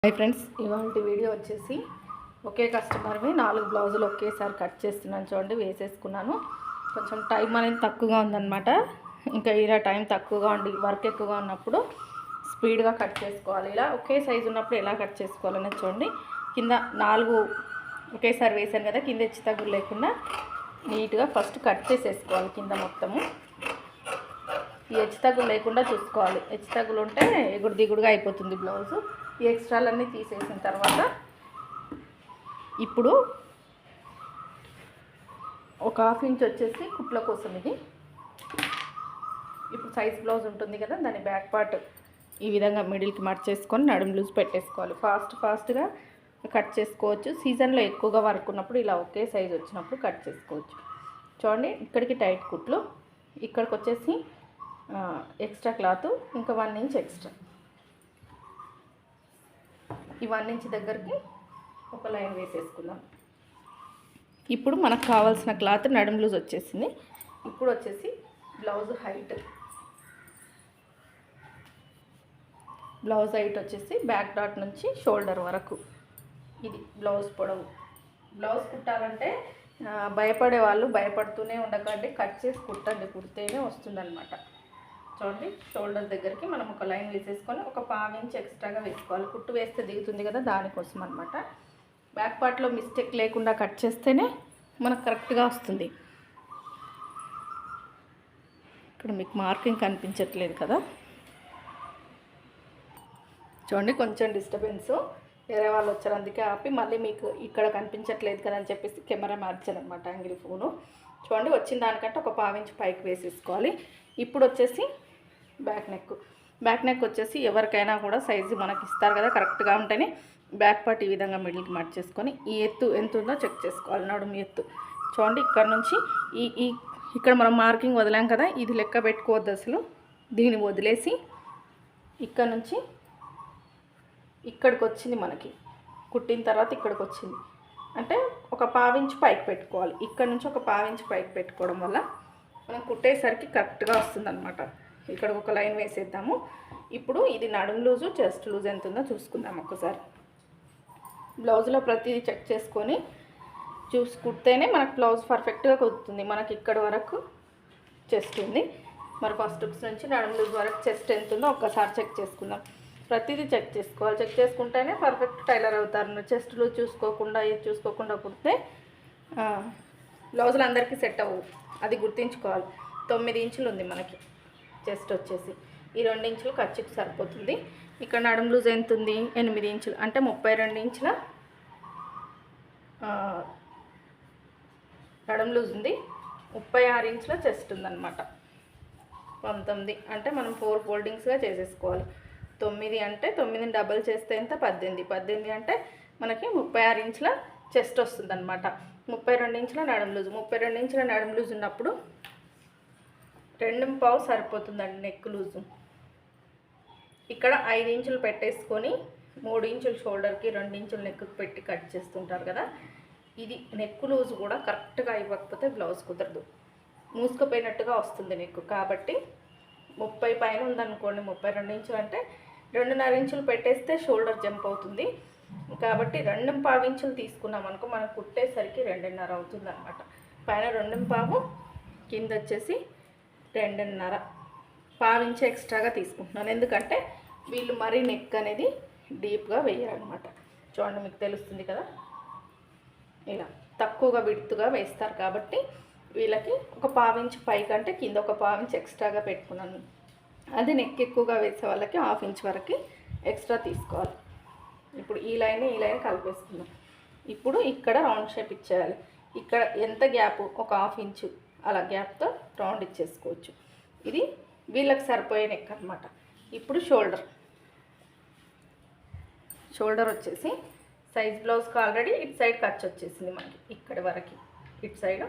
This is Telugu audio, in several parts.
హాయ్ ఫ్రెండ్స్, ఇవాళ వీడియో వచ్చేసి ఒకే కస్టమర్వి 4 బ్లౌజులు ఒకేసారి కట్ చేస్తున్నాను. చూడండి, వేసేసుకున్నాను. కొంచెం టైం అనేది తక్కువగా ఉందన్నమాట. ఇంకా ఇలా టైం తక్కువగా ఉండి వర్క్ ఎక్కువగా ఉన్నప్పుడు స్పీడ్గా కట్ చేసుకోవాలి. ఇలా ఒకే సైజు ఉన్నప్పుడు ఎలా కట్ చేసుకోవాలనేది చూడండి. కింద 4 ఒకేసారి వేసాను కదా, కింద హెచ్చు తగ్గులు లేకుండా నీట్గా ఫస్ట్ కట్ చేసేసుకోవాలి. కింద మొత్తము ఈ హెచ్చు తగ్గులు లేకుండా చూసుకోవాలి. హెచ్చు తగ్గులు ఉంటే ఎగుడు దిగుడుగా అయిపోతుంది బ్లౌజు. ఈ ఎక్స్ట్రాలన్నీ తీసేసిన తర్వాత ఇప్పుడు ఒక ½ ఇంచ్ వచ్చేసి కుట్ల కోసం ఇది. ఇప్పుడు సైజ్ బ్లౌజ్ ఉంటుంది కదా, దాని బ్యాక్ పార్ట్ ఈ విధంగా మిడిల్కి మర్చేసుకొని నడుము లూజ్ పెట్టేసుకోవాలి. ఫాస్ట్గా కట్ చేసుకోవచ్చు. సీజన్లో ఎక్కువగా వర్క్ ఉన్నప్పుడు ఇలా ఒకే సైజ్ వచ్చినప్పుడు కట్ చేసుకోవచ్చు. చూడండి, ఇక్కడికి టైట్ కుట్లు, ఇక్కడికి వచ్చేసి ఎక్స్ట్రా క్లాత్, ఇంకా 1 ఇంచ్ ఎక్స్ట్రా. ఈ 1 ఇంచ్ దగ్గరికి ఒక లైన్ వేసేసుకుందాం. ఇప్పుడు మనకు కావాల్సిన క్లాత్ నడుము లూజ్ వచ్చేసింది. ఇప్పుడు వచ్చేసి బ్లౌజ్ హైట్ వచ్చేసి బ్యాక్ డాట్ నుంచి షోల్డర్ వరకు ఇది బ్లౌజ్ పొడవు. బ్లౌజ్ కుట్టాలంటే భయపడే వాళ్ళు భయపడుతూనే ఉండకండి, కట్ చేసి కుట్టండి, కుడితేనే వస్తుందన్నమాట. చూడండి, షోల్డర్ దగ్గరికి మనం ఒక లైన్ వేసేసుకొని ఒక ½ ఇంచ్ ఎక్స్ట్రాగా వేసుకోవాలి. కుట్టు వేస్తే దిగుతుంది కదా, దానికోసం అనమాట. బ్యాక్ పార్ట్లో మిస్టేక్ లేకుండా కట్ చేస్తేనే మనకు కరెక్ట్గా వస్తుంది. ఇక్కడ మీకు మార్కింగ్ కనిపించట్లేదు కదా, చూడండి, కొంచెం డిస్టర్బెన్స్. వేరే వాళ్ళు వచ్చారు, అందుకే ఆపి మళ్ళీ మీకు ఇక్కడ కనిపించట్లేదు కదా అని చెప్పేసి కెమెరా మార్చానమాట, యాంగిల్ ఫోను. చూడండి, వచ్చిన దానికంటే ఒక ½ ఇంచ్ పైకి వేసేసుకోవాలి. ఇప్పుడు వచ్చేసి బ్యాక్ నెక్ వచ్చేసి ఎవరికైనా కూడా సైజు మనకి ఇస్తారు కదా, కరెక్ట్గా ఉంటేనే బ్యాక్ పార్ట్ ఈ విధంగా మిడిల్కి మార్చేసుకొని ఈ ఎత్తు ఎంత ఉందో చెక్ చేసుకోవాలి. నడుము ఎత్తు చూడండి, ఇక్కడ నుంచి ఇక్కడ మనం మార్కింగ్ వదిలాం కదా, ఇది లెక్క పెట్టుకోవద్దు అసలు. దీన్ని వదిలేసి ఇక్కడ నుంచి ఇక్కడికి వచ్చింది, మనకి కుట్టిన తర్వాత ఇక్కడికి వచ్చింది అంటే ఒక ½ ఇంచ్ పైకి పెట్టుకోవాలి. ఇక్కడ నుంచి ఒక ½ ఇంచ్ పైకి పెట్టుకోవడం వల్ల మనం కుట్టేసరికి కరెక్ట్గా వస్తుందన్నమాట. ఇక్కడ ఒక లైన్ వేసేద్దాము. ఇప్పుడు ఇది నడుము లూజు, చెస్ట్ లూజ్ ఎంత ఉందో చూసుకుందాం ఒకసారి. బ్లౌజ్లో ప్రతిదీ చెక్ చేసుకొని కుడితేనే మనకు బ్లౌజ్ పర్ఫెక్ట్గా కుదురుతుంది. మనకి ఇక్కడ వరకు చెస్ట్ ఉంది, మరి ఫస్ట్ హుక్స్ నుంచి నడుము లూజ్ వరకు చెస్ట్ ఎంత ఉందో ఒక్కసారి చెక్ చేసుకుందాం. ప్రతిదీ చెక్ చేసుకోవాలి. చెక్ చేసుకుంటేనే పర్ఫెక్ట్ టైలర్ అవుతారు. చెస్ట్ లూజ్ చూసుకోకుండా ఇది చూసుకోకుండా కుడితే బ్లౌజులు అందరికీ సెట్ అవ్వవు, అది గుర్తుంచుకోవాలి. 9 ఇంచులు ఉంది మనకి చెస్ట్ వచ్చేసి, ఈ 2 ఇంచులు ఖర్చుకి సరిపోతుంది. ఇక్కడ నడుము లూజ్ ఎంత ఉంది, 8 ఇంచులు అంటే 32 ఇంచుల నడుము లూజ్ ఉంది. 36 ఇంచుల చెస్ట్ ఉందన్నమాట. 19 అంటే మనం 4 ఫోల్డింగ్స్గా చేసేసుకోవాలి. 9 అంటే 9ని డబల్ చేస్తే ఎంత, 18 అంటే మనకి 36 ఇంచుల చెస్ట్ వస్తుందన్నమాట. 32 ఇంచుల నడుము లూజ్. 32 ఇంచుల నడుము లూజ్ ఉన్నప్పుడు 2.5 సరిపోతుందండి నెక్ లూజు. ఇక్కడ 5 ఇంచులు పెట్టేసుకొని 3 ఇంచులు షోల్డర్కి, 2 ఇంచులు నెక్కి పెట్టి కట్ చేస్తుంటారు కదా, ఇది నెక్ లూజ్ కూడా కరెక్ట్గా ఇవ్వకపోతే బ్లౌజ్ కుదరదు, మూసుకుపోయినట్టుగా వస్తుంది నెక్. కాబట్టి 30 పైన ఉందనుకోండి, 32 ఇంచులు అంటే 2.5 ఇంచులు పెట్టేస్తే షోల్డర్ జంప్ అవుతుంది. కాబట్టి 2.5 ఇంచులు తీసుకున్నాం అనుకో, మనం కుట్టేసరికి 2.5 అవుతుంది అనమాట. పైన 2.5, కింద వచ్చేసి 2.5, ½ ఇంచు ఎక్స్ట్రాగా తీసుకుంటున్నాను. ఎందుకంటే వీళ్ళు మరీ నెక్ అనేది డీప్గా వేయాలన్నమాట. చూడండి, మీకు తెలుస్తుంది కదా, ఇలా తక్కువగా విడుతుగా వేస్తారు కాబట్టి వీళ్ళకి ఒక ½ ఇంచు పైకంటే కింద ఒక ½ ఇంచు ఎక్స్ట్రాగా పెట్టుకున్నాను. అది నెక్ ఎక్కువగా వేసే వాళ్ళకి ½ ఇంచ్ వరకు ఎక్స్ట్రా తీసుకోవాలి. ఇప్పుడు ఈ లైన్ కలిపేసుకుందాం. ఇప్పుడు ఇక్కడ రౌండ్ షేప్ ఇచ్చేయాలి. ఇక్కడ ఎంత గ్యాప్, ఒక ½ ఇంచు అలా గ్యాప్తో రౌండ్ ఇచ్చేసుకోవచ్చు. ఇది వీళ్ళకి సరిపోయే నెక్ అనమాట. ఇప్పుడు షోల్డర్ వచ్చేసి సైజ్ బ్లౌజ్కి ఆల్రెడీ ఇటు సైడ్ ఖర్చు వచ్చేసింది మనకి, ఇక్కడి వరకు ఇటు సైడ్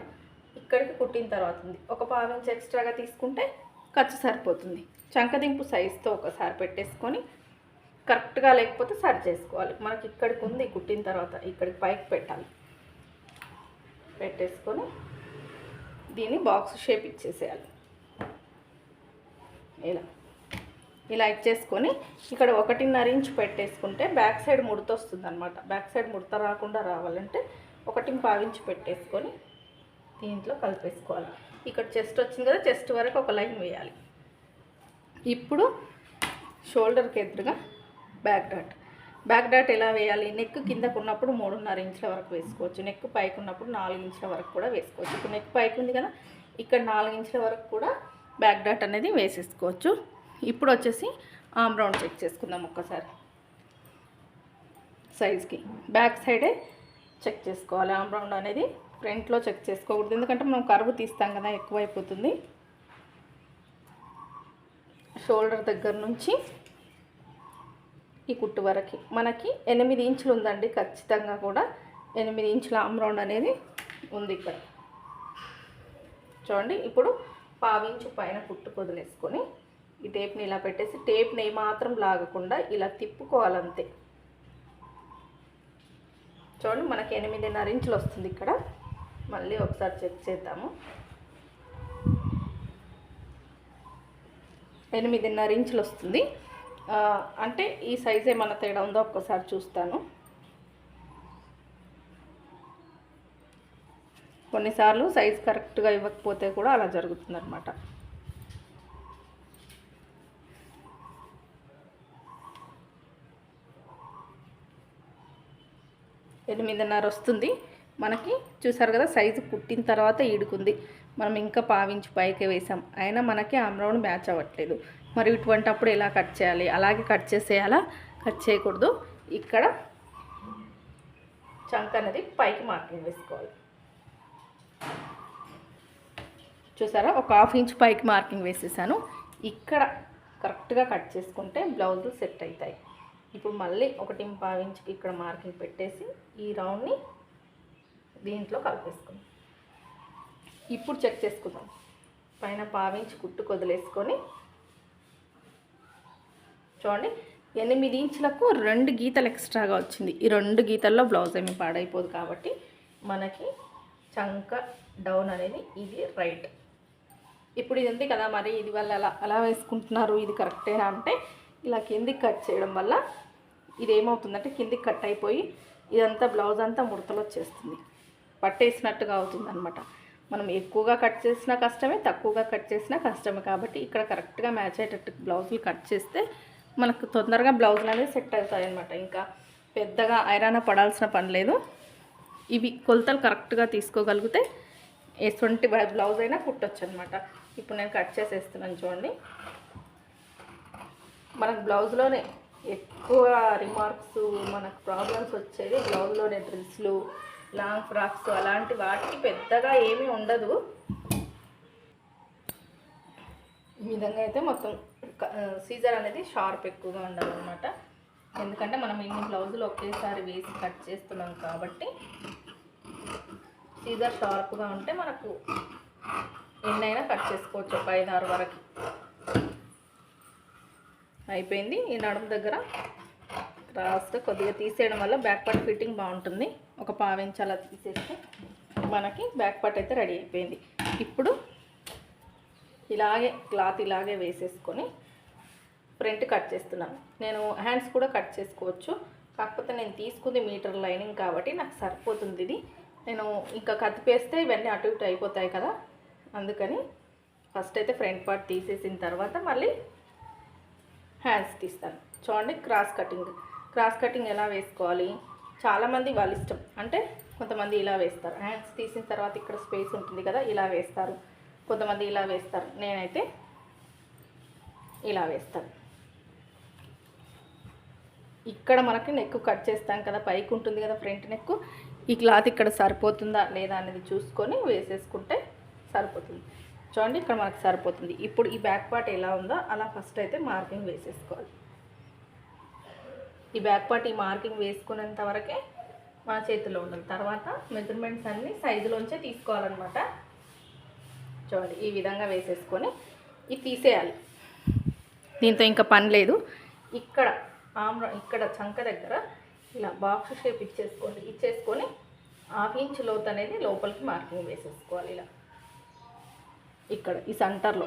ఇక్కడికి కుట్టిన తర్వాత ఉంది. ఒక ½ ఇంచ్ ఎక్స్ట్రాగా తీసుకుంటే ఖర్చు సరిపోతుంది. చంకదింపు సైజుతో ఒకసారి పెట్టేసుకొని కరెక్ట్గా లేకపోతే సరి చేసుకోవాలి. మనకి ఇక్కడికి ఉంది, కుట్టిన తర్వాత ఇక్కడికి పైకి పెట్టాలి. పెట్టేసుకొని దీన్ని బాక్స్ షేప్ ఇచ్చేసేయాలి. ఇలా ఇలా ఇచ్చేసుకొని ఇక్కడ 1.5 ఇంచ్ పెట్టేసుకుంటే బ్యాక్ సైడ్ ముడత వస్తుంది అనమాట. బ్యాక్ సైడ్ ముడత రాకుండా రావాలంటే 1.25 ఇంచ్ పెట్టేసుకొని దీంట్లో కలిపేసుకోవాలి. ఇక్కడ చెస్ట్ వచ్చింది కదా, చెస్ట్ వరకు ఒక లైన్ వేయాలి. ఇప్పుడు షోల్డర్కి ఎదురుగా బ్యాక్ డాట్ ఎలా వేయాలి? నెక్ కిందకు ఉన్నప్పుడు 3.5 ఇంచుల వరకు వేసుకోవచ్చు. నెక్ పైకి ఉన్నప్పుడు 4 ఇంచుల వరకు కూడా వేసుకోవచ్చు. ఇప్పుడు నెక్ పైకి ఉంది కదా, ఇక్కడ 4 ఇంచుల వరకు కూడా బ్యాక్ డాట్ అనేది వేసేసుకోవచ్చు. ఇప్పుడు వచ్చేసి ఆమ్ రౌండ్ చెక్ చేసుకుందాం ఒక్కసారి. సైజ్కి బ్యాక్ సైడే చెక్ చేసుకోవాలి. ఆమ్ రౌండ్ అనేది ఫ్రంట్లో చెక్ చేసుకోకూడదు, ఎందుకంటే మనం కర్వ్ తీస్తాం కదా, ఎక్కువైపోతుంది. షోల్డర్ దగ్గర నుంచి ఈ కుట్టు వరకు మనకి 8 ఇంచులు ఉందండి. ఖచ్చితంగా కూడా 8 ఇంచుల ఆమ్ రౌండ్ అనేది ఉంది ఇక్కడ. చూడండి, ఇప్పుడు 1/2 ఇంచు పైన కుట్టు వదిలేసుకొని ఈ టేప్ని ఇలా పెట్టేసి టేప్ని మాత్రం లాగకుండా ఇలా తిప్పుకోవాలంతే. చూడండి, మనకి 8.5 ఇంచులు వస్తుంది ఇక్కడ. మళ్ళీ ఒకసారి చెక్ చేద్దాము. 8.5 ఇంచులు వస్తుంది. అంటే ఈ సైజ్ ఏమన్నా తేడా ఉందో ఒక్కసారి చూస్తాను. కొన్నిసార్లు సైజ్ కరెక్ట్గా ఇవ్వకపోతే కూడా అలా జరుగుతుంది అనమాట. ఎనిమిదిన్నర వస్తుంది మనకి. చూసారు కదా, సైజు కుట్టిన తర్వాత ఈడుకుంది. మనం ఇంకా 1/2 ఇంచు పైకి వేసాం, అయినా మనకి ఆమ్ రౌండ్ మ్యాచ్ అవ్వట్లేదు. మరి ఇటువంటప్పుడు ఎలా కట్ చేయాలి? అలాగే కట్ చేసేయాలా? కట్ చేయకూడదు. ఇక్కడ చంక్ అనేది పైకి మార్కింగ్ వేసుకోవాలి. చూసారా, ఒక 1/2 ఇంచ్ పైకి మార్కింగ్ వేసేసాను. ఇక్కడ కరెక్ట్గా కట్ చేసుకుంటే బ్లౌజులు సెట్ అవుతాయి. ఇప్పుడు మళ్ళీ 1.25 ఇంచ్కి ఇక్కడ మార్కింగ్ పెట్టేసి ఈ రౌండ్ని దీంట్లో కలిపేసుకుందాం. ఇప్పుడు చెక్ చేసుకుందాం. పైన 1/2 ఇంచ్ కుట్టు వదిలేసుకొని చూడండి, 8 ఇంచులకు 2 గీతలు ఎక్స్ట్రాగా వచ్చింది. ఈ 2 గీతల్లో బ్లౌజ్ ఏమి పాడైపోదు కాబట్టి మనకి చంక డౌన్ అనేది ఇది రైట్. ఇప్పుడు ఇది ఉంది కదా, మరి ఇది వల్ల అలా వేసుకుంటున్నారు, ఇది కరెక్టేనా అంటే ఇలా కిందికి కట్ చేయడం వల్ల ఇది ఏమవుతుందంటే కిందికి కట్ అయిపోయి ఇదంతా బ్లౌజ్ అంతా ముడతలు వచ్చేస్తుంది, పట్టేసినట్టుగా అవుతుంది అనమాట. మనం ఎక్కువగా కట్ చేసినా కష్టమే, తక్కువగా కట్ చేసినా కష్టమే. కాబట్టి ఇక్కడ కరెక్ట్గా మ్యాచ్ అయ్యేటట్టు బ్లౌజులు కట్ చేస్తే మనకు తొందరగా బ్లౌజులు అనేది సెట్ అవుతాయి అనమాట. ఇంకా పెద్దగా ఐరన్ పడాల్సిన పని లేదు. ఇవి కొలతలు కరెక్ట్గా తీసుకోగలిగితే ఎటువంటి బ్లౌజ్ అయినా కుట్టచ్చు అనమాట. ఇప్పుడు నేను కట్ చేసేస్తున్నాను. చూడండి, మనకు బ్లౌజ్లోనే ఎక్కువ రిమార్క్స్, మనకు ప్రాబ్లమ్స్ వచ్చేది బ్లౌజ్లోనే. డ్రెస్లు, లాంగ్ ఫ్రాక్స్ అలాంటి వాటికి పెద్దగా ఏమీ ఉండదు. ఈ విధంగా అయితే మొత్తం సీజర్ అనేది షార్ప్ ఎక్కువగా ఉండాలన్నమాట. ఎందుకంటే మనం ఇన్ని బ్లౌజులు ఒకేసారి వేసి కట్ చేస్తున్నాం కాబట్టి సీజర్ షార్ప్గా ఉంటే మనకు ఎన్నైనా కట్ చేసుకోవచ్చు, ఒక 5-6 వరకు. అయిపోయింది. ఈ నడుము దగ్గర క్రాస్గా కొద్దిగా తీసేయడం వల్ల బ్యాక్ పార్ట్ ఫిట్టింగ్ బాగుంటుంది. ఒక 1/2 ఇంచ్ అలా తీసేస్తే మనకి బ్యాక్ పార్ట్ అయితే రెడీ అయిపోయింది. ఇప్పుడు ఇలాగే క్లాత్ ఇలాగే వేసేసుకొని ఫ్రంట్ కట్ చేస్తున్నాను. నేను హ్యాండ్స్ కూడా కట్ చేసుకోవచ్చు, కాకపోతే నేను తీసుకుంది మీటర్ లైనింగ్ కాబట్టి నాకు సరిపోతుంది ఇది. నేను ఇంకా కత్తిపేస్తే ఇవన్నీ అటు ఇటు అయిపోతాయి కదా, అందుకని ఫస్ట్ అయితే ఫ్రంట్ పార్ట్ తీసేసిన తర్వాత మళ్ళీ హ్యాండ్స్ తీస్తాను. చూడండి, క్రాస్ కటింగ్ ఎలా వేసుకోవాలి? చాలామంది వాళ్ళ ఇష్టం. అంటే కొంతమంది ఇలా వేస్తారు, హ్యాండ్స్ తీసిన తర్వాత ఇక్కడ స్పేస్ ఉంటుంది కదా, ఇలా వేస్తారు. కొంతమంది ఇలా వేస్తారు, నేనైతే ఇలా వేస్తాను. ఇక్కడ మనకి నెక్ కట్ చేస్తాం కదా, పైకి ఉంటుంది కదా ఫ్రంట్ నెక్. ఈ క్లాత్ ఇక్కడ సరిపోతుందా లేదా అనేది చూసుకొని వేసేసుకుంటే సరిపోతుంది. చూడండి, ఇక్కడ మనకు సరిపోతుంది. ఇప్పుడు ఈ బ్యాక్ పార్ట్ ఎలా ఉందో అలా ఫస్ట్ అయితే మార్కింగ్ వేసేసుకోవాలి. ఈ బ్యాక్ పార్ట్ ఈ మార్కింగ్ వేసుకునేంత వరకే మన చేతిలో ఉండాలి. తర్వాత మెజర్మెంట్స్ అన్నీ సైజులోంచే తీసుకోవాలన్నమాట. చూడండి, ఈ విధంగా వేసేసుకొని ఇది తీసేయాలి. దీంతో ఇంకా పని లేదు. ఇక్కడ చంక దగ్గర ఇలా బాక్స్ షేప్ ఇచ్చేసుకొని 1/2 ఇంచ్ లోతు అనేది లోపలికి మార్కింగ్ వేసేసుకోవాలి. ఇలా ఇక్కడ ఈ సెంటర్లో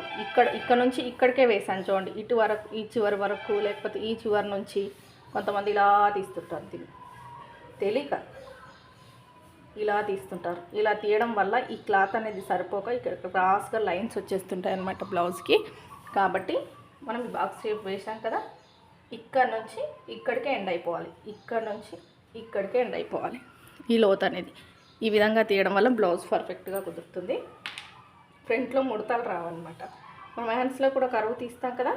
ఇక్కడ నుంచి ఇక్కడికే వేసాను చూడండి. ఇటు వరకు ఈ చివరి వరకు, లేకపోతే ఈ చివరి నుంచి కొంతమంది ఇలా తీస్తుంటారు. తెలియక ఇలా తీస్తుంటారు. ఇలా తీయడం వల్ల ఈ క్లాత్ అనేది సరిపోక ఇక్కడ క్రాస్గా లైన్స్ వచ్చేస్తుంటాయి అన్నమాట బ్లౌజ్కి. కాబట్టి మనం బాక్స్ షేప్ వేసాం కదా, ఇక్కడ నుంచి ఇక్కడికే ఎండ్ అయిపోవాలి, ఇక్కడ నుంచి ఇక్కడికే ఎండ్ అయిపోవాలి ఈ లోత్ అనేది. ఈ విధంగా తీయడం వల్ల బ్లౌజ్ పర్ఫెక్ట్గా కుదురుతుంది. ఫ్రంట్లో ముడతలు రావన్నమాట. మనం హ్యాండ్స్లో కూడా కరువు తీస్తాం కదా,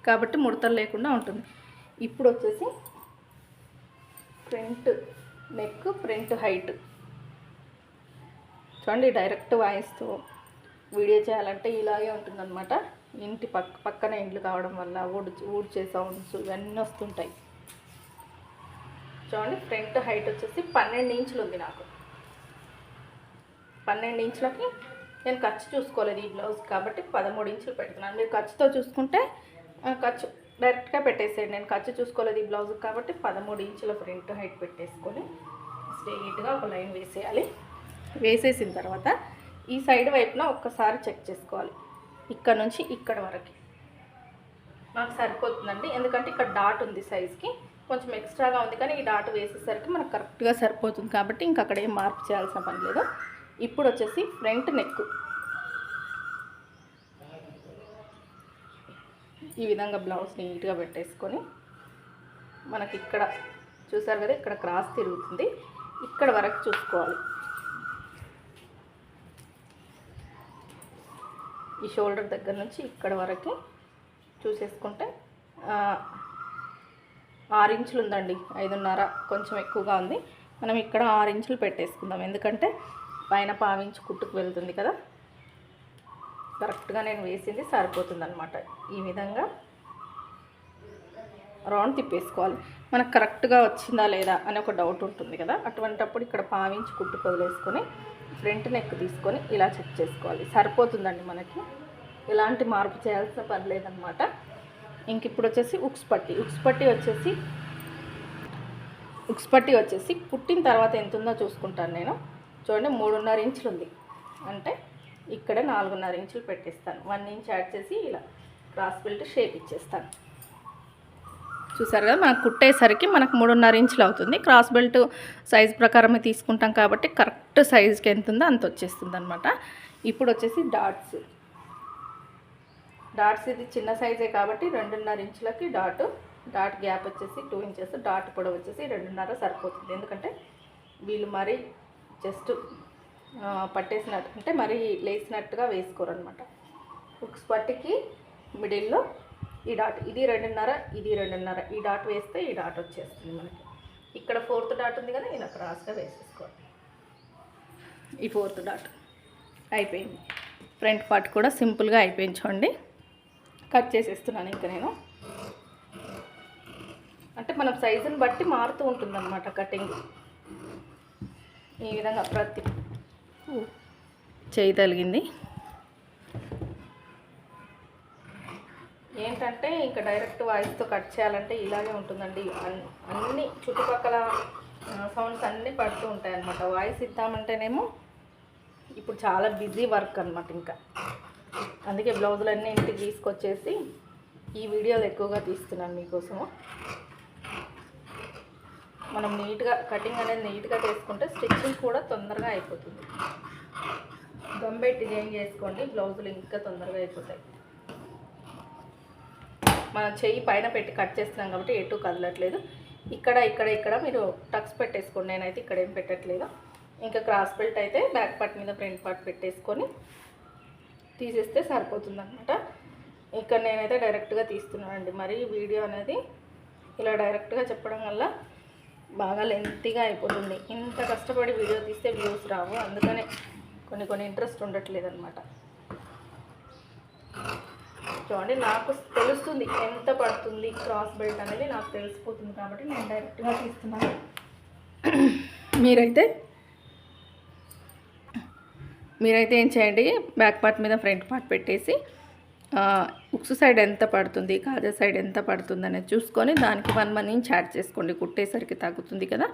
కాబట్టి ముడతలు లేకుండా ఉంటుంది. ఇప్పుడు వచ్చేసి ఫ్రంట్ నెక్, ఫ్రంట్ హైట్ చూడండి. డైరెక్ట్ వాయిస్తో వీడియో చేయాలంటే ఇలాగే ఉంటుందన్నమాట. ఇంటి పక్కన ఇండ్లు కావడం వల్ల ఊడ్చే సౌండ్స్ ఇవన్నీ వస్తుంటాయి. చూడండి, ఫ్రంట్ హైట్ వచ్చేసి 12 ఇంచులు ఉంది నాకు. 12 ఇంచులకి నేను ఖర్చు చూసుకోలేదు ఈ బ్లౌజ్ కాబట్టి 13 ఇంచులు పెడుతున్నాను. మీరు ఖర్చుతో చూసుకుంటే ఖర్చు డైరెక్ట్గా పెట్టేసేయండి. నేను ఖర్చు చూసుకోలేదు ఈ బ్లౌజ్ కాబట్టి 13 ఇంచుల ఫ్రంట్ హైట్ పెట్టేసుకొని స్ట్రెయిట్గా ఒక లైన్ వేసేయాలి. వేసేసిన తర్వాత ఈ సైడ్ వైపున ఒక్కసారి చెక్ చేసుకోవాలి. ఇక్కడ నుంచి ఇక్కడ వరకు నాకు సరిపోతుందండి. ఎందుకంటే ఇక్కడ డాట్ ఉంది, సైజ్కి కొంచెం ఎక్స్ట్రాగా ఉంది, కానీ ఈ డాట్ వేసేసరికి మనకు కరెక్ట్గా సరిపోతుంది కాబట్టి ఇంక అక్కడ ఏం మార్పు చేయాల్సిన పని లేదు. ఇప్పుడు వచ్చేసి ఫ్రంట్ నెక్ ఈ విధంగా బ్లౌజ్ నీట్గా పెట్టేసుకొని మనకి ఇక్కడ చూసారు కదా, ఇక్కడ క్రాస్ తిరుగుతుంది, ఇక్కడ వరకు చూసుకోవాలి. ఈ షోల్డర్ దగ్గర నుంచి ఇక్కడ వరకు చూసేసుకుంటే 6 ఇంచులు ఉందండి, 5.5 కొంచెం ఎక్కువగా ఉంది. మనం ఇక్కడ 6 ఇంచులు పెట్టేసుకుందాం, ఎందుకంటే పైన 1/2 ఇంచు కుట్టుకు వెళ్తుంది కదా. కరెక్ట్గా నేను వేసింది సరిపోతుంది అనమాట. ఈ విధంగా రౌండ్ తిప్పేసుకోవాలి. మనకు కరెక్ట్గా వచ్చిందా లేదా అని ఒక డౌట్ ఉంటుంది కదా, అటువంటప్పుడు ఇక్కడ 1/2 ఇంచు కుట్టుకు వదిలేసుకొని ఫ్రంట్ నెక్ తీసుకొని ఇలా చెక్ చేసుకోవాలి. సరిపోతుందండి, మనకి ఎలాంటి మార్పు చేయాల్సిన పని లేదనమాట. ఇంక ఇప్పుడు వచ్చేసి ఉక్స్ పట్టి వచ్చేసి పుట్టిన తర్వాత ఎంత ఉందో చూసుకుంటాను నేను. చూడండి, 3.5 ఇంచులు ఉంది అంటే ఇక్కడ 4.5 ఇంచులు పెట్టేస్తాను. 1 ఇంచ్ యాడ్ చేసి ఇలా క్రాస్ బెల్ట్ షేప్ ఇచ్చేస్తాను. చూసారు కదా, మనకు కుట్టేసరికి మనకు 3.5 ఇంచులు అవుతుంది. క్రాస్ బెల్ట్ సైజ్ ప్రకారమే తీసుకుంటాం కాబట్టి కరెక్ట్ సైజ్కి ఎంత ఉందో అంత వచ్చేస్తుంది అనమాట. ఇప్పుడు వచ్చేసి డాట్స్ ఇది చిన్న సైజే కాబట్టి 2.5 ఇంచులకి డాట్ గ్యాప్ వచ్చేసి 2 ఇంచెస్, డాట్ పొడవు వచ్చేసి 2.5 సరిపోతుంది. ఎందుకంటే వీళ్ళు మరీ జస్ట్ పట్టేసినట్టు అంటే మరీ లేసినట్టుగా వేసుకోరు అనమాట. ఉక్స్ పట్టికి మిడిల్లో ఈ డాట్, ఇది 2.5, ఇది 2.5, ఈ డాట్ వేస్తే ఈ డాట్ వచ్చేస్తుంది మనకి. ఇక్కడ 4th డాట్ ఉంది కదా, ఇలా క్రాస్గా వేసేసుకోవాలి. ఈ 4th డాట్ అయిపోయింది. ఫ్రంట్ పార్ట్ కూడా సింపుల్గా అయిపోయింది. చూడండి, కట్ చేసేస్తున్నాను ఇంకా నేను. అంటే మనం సైజుని బట్టి మారుతూ ఉంటుందన్నమాట కటింగ్. ఈ విధంగా ప్రతి చేయి తగిలింది. ఏంటంటే ఇంకా డైరెక్ట్ వాయిస్తో కట్ చేయాలంటే ఇలాగే ఉంటుందండి. అన్ని చుట్టుపక్కల సౌండ్స్ అన్నీ పడుతూ ఉంటాయి అన్నమాట. వాయిస్ ఇద్దామంటేనేమో ఇప్పుడు చాలా బిజీ వర్క్ అనమాట. ఇంకా అందుకే బ్లౌజులన్నీ ఇంటికి తీసుకొచ్చేసి ఈ వీడియోలు ఎక్కువగా తీస్తున్నాను మీకోసము. మనం నీట్గా కటింగ్ అనేది నీట్గా చేసుకుంటే స్టిచ్చింగ్ కూడా తొందరగా అయిపోతుంది. గమ్ పెట్టి డిజైన్ చేసుకోండి, బ్లౌజులు ఇంకా తొందరగా అయిపోతాయి. మనం చెయ్యి పైన పెట్టి కట్ చేస్తున్నాం కాబట్టి ఎటు కదలట్లేదు. ఇక్కడ మీరు టక్స్ పెట్టేసుకోండి. నేనైతే ఇక్కడ ఏం పెట్టట్లేదు. ఇంకా క్రాస్ బెల్ట్ అయితే బ్యాక్ పార్ట్ మీద ఫ్రంట్ పార్ట్ పెట్టేసుకొని తీసేస్తే సరిపోతుంది అనమాట. ఇక్కడ నేనైతే డైరెక్ట్గా తీస్తున్నానండి. మరి వీడియో అనేది ఇలా డైరెక్ట్గా చెప్పడం వల్ల బాగా లెంతీగా అయిపోతుంది. ఇంత కష్టపడి వీడియో తీస్తే వ్యూస్ రావు, అందుకనే కొన్ని ఇంట్రెస్ట్ ఉండట్లేదు అనమాట. చూడండి, నాకు తెలుస్తుంది ఎంత పడుతుంది క్రాస్ బెల్ట్ అనేది నాకు తెలిసిపోతుంది కాబట్టి నేను డైరెక్ట్గా తీస్తున్నాను. మీరైతే ఏం చేయండి, బ్యాక్ పార్ట్ మీద ఫ్రంట్ పార్ట్ పెట్టేసి ఉక్స్ సైడ్ ఎంత పడుతుంది, కాజా సైడ్ ఎంత పడుతుంది అనేది చూసుకొని దానికి 1 ఇంచ్ యాడ్ చేసుకోండి. కుట్టేసరికి తగ్గుతుంది కదా,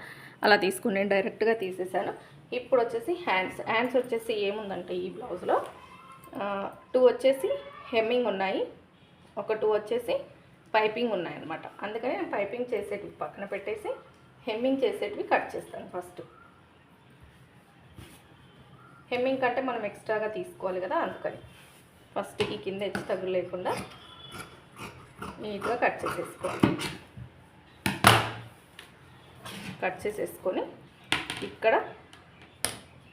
అలా తీసుకుని నేను డైరెక్ట్గా తీసేసాను. ఇప్పుడు వచ్చేసి హ్యాండ్స్ వచ్చేసి ఏముందంటే ఈ బ్లౌజ్లో 2 వచ్చేసి హెమ్మింగ్ ఉన్నాయి, ఒక 2 వచ్చేసి పైపింగ్ ఉన్నాయన్నమాట. అందుకని నేను పైపింగ్ చేసేటివి పక్కన పెట్టేసి హెమ్మింగ్ చేసేటివి కట్ చేస్తాను. ఫస్ట్ హెమ్మింగ్ కంటే మనం ఎక్స్ట్రాగా తీసుకోవాలి కదా, అందుకని ఫస్ట్ ఈ కింద హెచ్చు తగ్గులు లేకుండా నీట్గా కట్ చేసేసుకోవాలి. కట్ చేసేసుకొని ఇక్కడ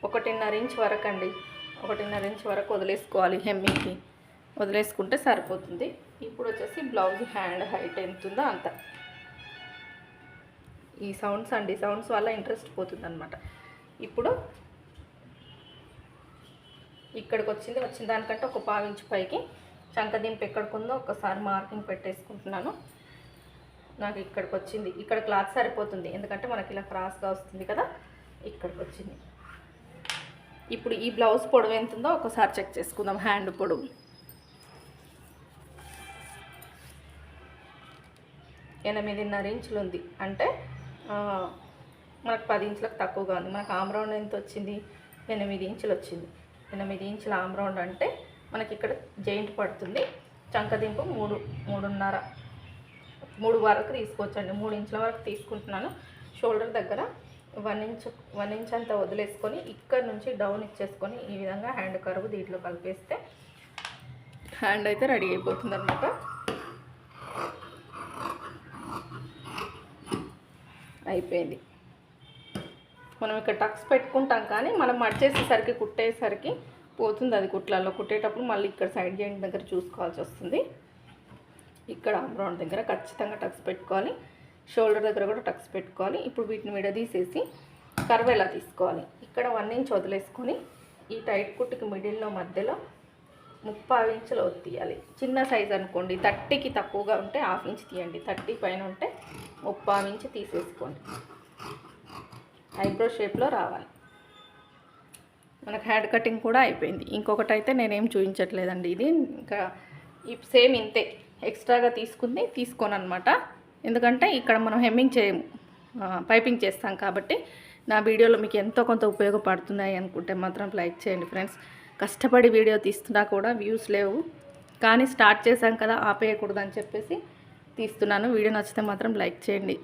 1.5 ఇంచ్ వరకు అండి, 1.5 ఇంచ్ వరకు వదిలేసుకోవాలి. హెమ్మింగ్కి వదిలేసుకుంటే సరిపోతుంది. ఇప్పుడు వచ్చేసి బ్లౌజ్ హ్యాండ్ హైట్ ఎంత ఉందో అంత. ఈ సౌండ్స్ అండి, సౌండ్స్ వల్ల ఇంట్రెస్ట్ పోతుంది అనమాట. ఇప్పుడు ఇక్కడికి వచ్చిన దానికంటే ఒక 1/4 ఇంచ్ పైకి చంకదింపు ఎక్కడికి ఒకసారి మార్కింగ్ పెట్టేసుకుంటున్నాను. నాకు ఇక్కడికి వచ్చింది, ఇక్కడ క్లాత్ సరిపోతుంది ఎందుకంటే మనకి ఇలా క్రాస్గా వస్తుంది కదా, ఇక్కడికి వచ్చింది. ఇప్పుడు ఈ బ్లౌజ్ పొడవు ఎంత ఉందో ఒకసారి చెక్ చేసుకుందాం. హ్యాండ్ పొడవు 8.5 ఇంచులు ఉంది, అంటే మనకు 10 ఇంచులకు తక్కువగా ఉంది. మనకు ఆమ్ రౌండ్ ఎంత వచ్చింది, 8 ఇంచులు వచ్చింది. 8 ఇంచుల ఆమ్ రౌండ్ అంటే మనకి ఇక్కడ జాయింట్ పడుతుంది. చంకదింపు 3 వరకు తీసుకోవచ్చండి, 3 ఇంచుల వరకు తీసుకుంటున్నాను. షోల్డర్ దగ్గర 1 ఇంచ్ అంతా వదిలేసుకొని ఇక్కడ నుంచి డౌన్ ఇచ్చేసుకొని ఈ విధంగా హ్యాండ్ కర్వ్ దీంట్లో కలిపేస్తే హ్యాండ్ అయితే రెడీ అయిపోతుంది అనమాట. అయిపోయింది. మనం ఇక్కడ టక్స్ పెట్టుకుంటాం కానీ మనం మడిచేసేసరికి కుట్టేసరికి పోతుంది అది. కుట్లలో కుట్టేటప్పుడు మళ్ళీ ఇక్కడ సైడ్ జాయింట్ దగ్గర చూసుకోవాల్సి వస్తుంది. ఇక్కడ ఆమ్ రౌండ్ దగ్గర ఖచ్చితంగా టక్స్ పెట్టుకోవాలి, షోల్డర్ దగ్గర కూడా టక్స్ పెట్టుకోవాలి. ఇప్పుడు వీటిని విడదీసేసి కర్వ్ ఎలా తీసుకోవాలి, ఇక్కడ 1 ఇంచ్ వదిలేసుకొని ఈ టైట్ కుట్టుకి మిడిల్లో మధ్యలో 3/4 ఇంచులు తీయాలి. చిన్న సైజ్ అనుకోండి, 30కి తక్కువగా ఉంటే 1/2 ఇంచ్ తీయండి, 30 పైన ఉంటే 3/4 ఇంచ్ తీసేసుకోండి. ఐబ్రో షేప్లో రావాలి. మనకు హ్యాండ్ కటింగ్ కూడా అయిపోయింది. ఇంకొకటి అయితే నేనేం చూపించట్లేదండి, ఇది ఇంకా సేమ్ ఇంతే, ఎక్స్ట్రాగా తీసుకోను అనమాట. ఎందుకంటే ఇక్కడ మనం హెమ్మింగ్ చేయము, పైపింగ్ చేస్తాం కాబట్టి. నా వీడియోలో మీకు ఎంతో కొంత ఉపయోగపడుతున్నాయి అనుకుంటే మాత్రం లైక్ చేయండి ఫ్రెండ్స్. కష్టపడి వీడియో తీస్తున్నా కూడా వ్యూస్ లేవు, కానీ స్టార్ట్ చేశాం కదా ఆపేయకూడదు అని చెప్పేసి తీస్తున్నాను. వీడియో నచ్చితే మాత్రం లైక్ చేయండి.